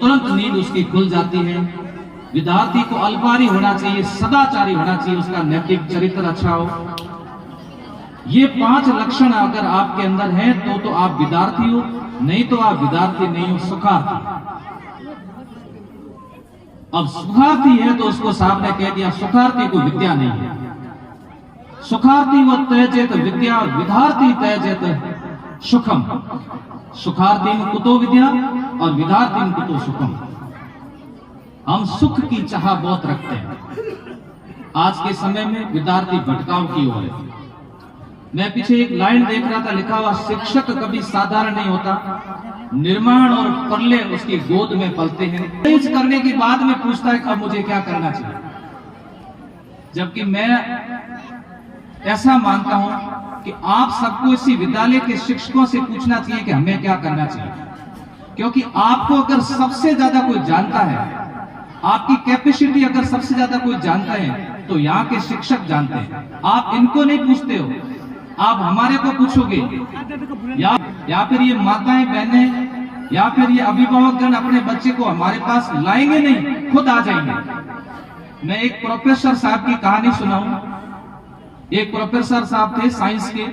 तुरंत नींद उसकी खुल जाती है। विद्यार्थी को अल्पाहारी होना चाहिए, सदाचारी होना चाहिए, उसका नैतिक चरित्र अच्छा हो। ये 5 लक्षण अगर आपके अंदर हैं तो आप विद्यार्थी हो, नहीं तो आप विद्यार्थी नहीं हो, सुखार्थी। अब सुखार्थी है तो उसको साहब ने कह दिया सुखार्थी को विद्या नहीं है। सुखार्थी व त्यजेत विद्या, विद्यार्थी त्यजेत सुखम। सुखार्थी कुतो विद्या और विद्यार्थी कुतो सुखम। हम सुख की चाह बहुत रखते हैं। आज के समय में विद्यार्थी भटकाव की ओर है। मैं पीछे एक लाइन देख रहा था, लिखा हुआ शिक्षक कभी साधारण नहीं होता, निर्माण और प्रलय उसकी गोद में पलते हैं। तेज करने के बाद में पूछता है अब मुझे क्या करना चाहिए। जबकि मैं ऐसा मानता हूं कि आप सबको इसी विद्यालय के शिक्षकों से पूछना चाहिए कि हमें क्या करना चाहिए। क्योंकि आपको अगर सबसे ज्यादा कोई जानता है, आपकी कैपेसिटी अगर सबसे ज्यादा कोई जानता है तो यहाँ के शिक्षक जानते हैं। आप इनको नहीं पूछते हो, आप हमारे को पूछोगे, या फिर ये माताएं बहनें या फिर ये अभिभावक जन अपने बच्चे को हमारे पास लाएंगे नहीं, खुद आ जाएंगे। मैं एक प्रोफेसर साहब की कहानी सुनाऊं। एक प्रोफेसर साहब थे साइंस के,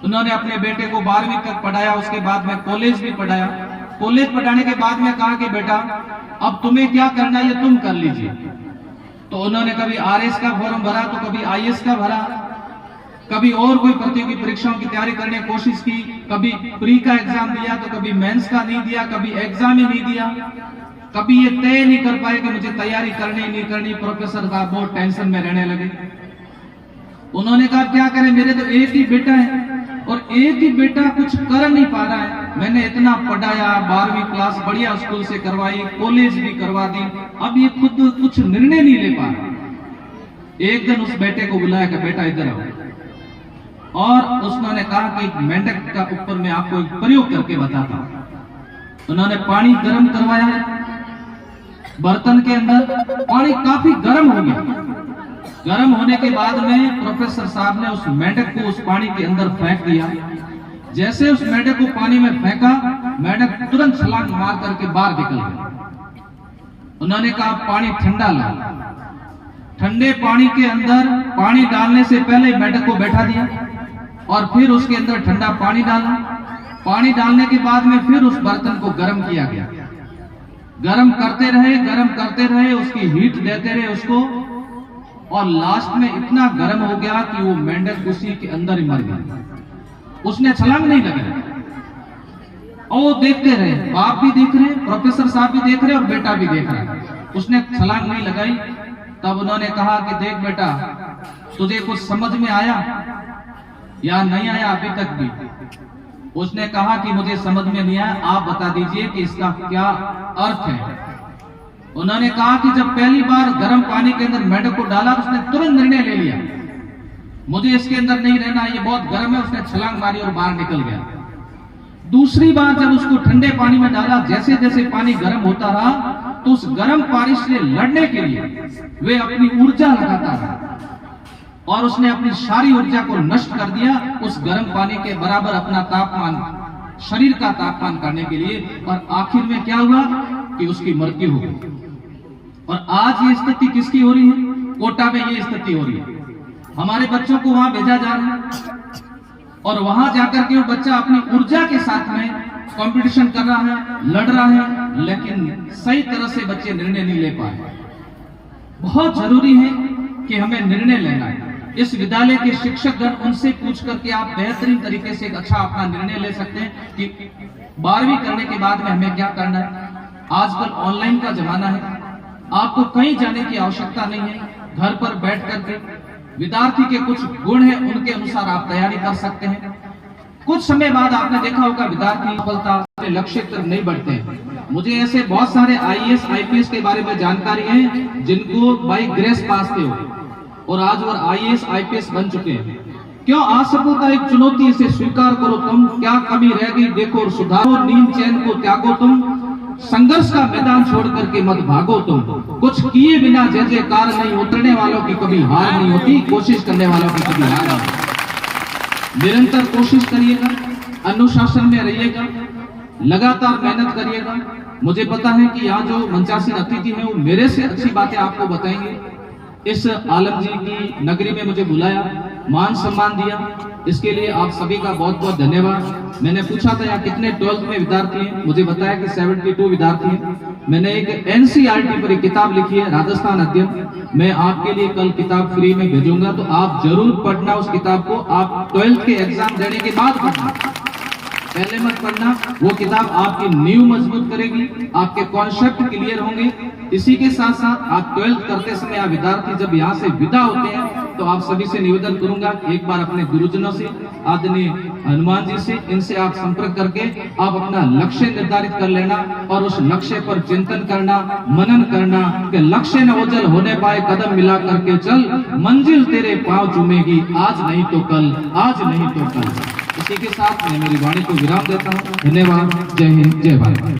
उन्होंने अपने बेटे को 12वीं तक पढ़ाया, उसके बाद में कॉलेज भी पढ़ाया। कॉलेज पढ़ाने के बाद में कहा कि बेटा अब तुम्हें क्या करना है तुम कर लीजिए। तो उन्होंने कभी आरएस का फॉर्म भरा तो कभी आईएएस का भरा, कभी और कोई प्रतियोगी परीक्षाओं की तैयारी करने की कोशिश की, कभी प्री का एग्जाम दिया तो कभी मेंस का नहीं दिया, कभी एग्जाम ही नहीं दिया, कभी ये तय नहीं कर पाए कि मुझे तैयारी करनी नहीं करनी। प्रोफेसर साहब बहुत टेंशन में रहने लगे। उन्होंने कहा क्या करें, मेरे तो एक ही बेटा है और एक ही बेटा कुछ कर नहीं पा रहा है। मैंने इतना पढ़ाया, 12वीं क्लास बढ़िया स्कूल से करवाई, कॉलेज भी करवा दी, अब ये खुद कुछ निर्णय नहीं ले पा रहा। एक दिन उस बेटे को बुलाया कि बेटा इधर आओ, और उसने कहा कि एक मेंढक का ऊपर मैं आपको एक प्रयोग करके बताता हूं। उन्होंने पानी गर्म करवाया, बर्तन के अंदर पानी काफी गर्म हो गया। गर्म होने के बाद में प्रोफेसर साहब ने उस मेंढक को उस पानी के अंदर फेंक दिया। जैसे उस मेंढक को पानी में फेंका, मेंढक तुरंत छलांग मार करके बाहर निकल गया। उन्होंने कहा पानी ठंडा ला। ठंडे पानी के अंदर पानी डालने से पहले मेंढक को बैठा दिया और फिर उसके अंदर ठंडा पानी डाला। पानी डालने के बाद में फिर उस बर्तन को गर्म किया गया। गर्म करते रहे, उसकी हीट देते रहे उसको, और लास्ट में इतना गर्म हो गया कि वो मेंढक उसी के अंदर ही मर गया। उसने छलांग नहीं लगाई और देखते रहे, बाप भी देख रहे, प्रोफेसर साहब भी देख रहे और बेटा भी देख रहा। उसने छलांग नहीं लगाई। तब उन्होंने कहा कि देख बेटा, तुझे कुछ समझ में आया या नहीं आया अभी तक भी? उसने कहा कि मुझे समझ में नहीं आया, आप बता दीजिए कि इसका क्या अर्थ है। उन्होंने कहा कि जब पहली बार गर्म पानी के अंदर मेंढक को डाला तो उसने तुरंत निर्णय ले लिया, मुझे इसके अंदर नहीं रहना, ये बहुत गर्म है। उसने छलांग मारी और बाहर निकल गया। दूसरी बार जब उसको ठंडे पानी में डाला, जैसे जैसे पानी गर्म होता रहा तो उस गर्म पानी से लड़ने के लिए वे अपनी ऊर्जा लगाता रहा और उसने अपनी सारी ऊर्जा को नष्ट कर दिया उस गर्म पानी के बराबर अपना तापमान, शरीर का तापमान करने के लिए। और आखिर में क्या हुआ कि उसकी मृत्यु हो गई। और आज ये स्थिति किसकी हो रही है? कोटा में ये स्थिति हो रही है। हमारे बच्चों को वहां भेजा जा रहा है और वहां जाकर के वो बच्चा अपनी ऊर्जा के साथ में कंपटीशन कर रहा है, लड़ रहा है, लेकिन सही तरह से बच्चे निर्णय नहीं ले पाए। बहुत जरूरी है कि हमें निर्णय लेना है। इस विद्यालय के शिक्षक गण, उनसे पूछ करके आप बेहतरीन तरीके से एक अच्छा अपना निर्णय ले सकते हैं कि 12वीं करने के बाद में हमें क्या करना है। आजकल ऑनलाइन का जमाना है, आपको कहीं जाने की आवश्यकता नहीं है। घर पर बैठ करके विद्यार्थी के कुछ गुण हैं, उनके अनुसार आप तैयारी कर सकते हैं। कुछ समय बाद आपने देखा होगा विद्यार्थी सफलता अपने लक्ष्य तक नहीं बढ़ते हैं। मुझे ऐसे बहुत सारे आईएएस आईपीएस के बारे में जानकारी है जिनको बाई ग्रेस पास थे और आज वो आईएएस आईपीएस बन चुके हैं। क्यों? असफलता एक चुनौती, इसे स्वीकार करो तुम, क्या कमी रह गई देखो और सुधारो, नींद चैन को त्यागो तुम, संघर्ष का मैदान छोड़ करके मत भागो तुम, कुछ किए बिना जय जयकार नहीं, उतरने वालों की कभी हार नहीं होती, कोशिश करने वालों की कभी हार नहीं। निरंतर कोशिश करिएगा, अनुशासन में रहिएगा लगातार मेहनत करिएगा। मुझे पता है कि यहाँ जो मंचासीन अतिथि हैं वो मेरे से अच्छी बातें आपको बताएंगे। इस आलम जी की नगरी में मुझे बुलाया, मान सम्मान दिया, इसके लिए आप सभी का बहुत बहुत धन्यवाद। मैंने पूछा था यहाँ कितने 12th में विद्यार्थी हैं, मुझे बताया कि 72 विद्यार्थी हैं। मैंने एक NCERT पर एक किताब लिखी है, राजस्थान अध्ययन। मैं आपके लिए कल किताब फ्री में भेजूंगा, तो आप जरूर पढ़ना उस किताब को। आप 12th के एग्जाम देने के बाद पढ़ना, पहले मत पढ़ना। वो किताब आपकी नींव मजबूत करेगी, आपके कॉन्सेप्ट क्लियर होंगे। इसी के साथ साथ आप 12th करते समय आप विद्यार्थी जब यहाँ से विदा होते हैं तो आप सभी से निवेदन करूंगा कि एक बार अपने गुरुजनों से, आदरणीय हनुमान जी से, इनसे आप संपर्क करके आप अपना लक्ष्य निर्धारित कर लेना और उस लक्ष्य पर चिंतन करना, मनन करना कि लक्ष्य न ओझल होने पाए, कदम मिला करके चल, मंजिल तेरे पांव चूमेगी, आज नहीं तो कल, आज नहीं तो कल। इसी के साथ मैं मेरी वाणी को विराम देता हूँ। धन्यवाद। जय हिंद, जय भारत।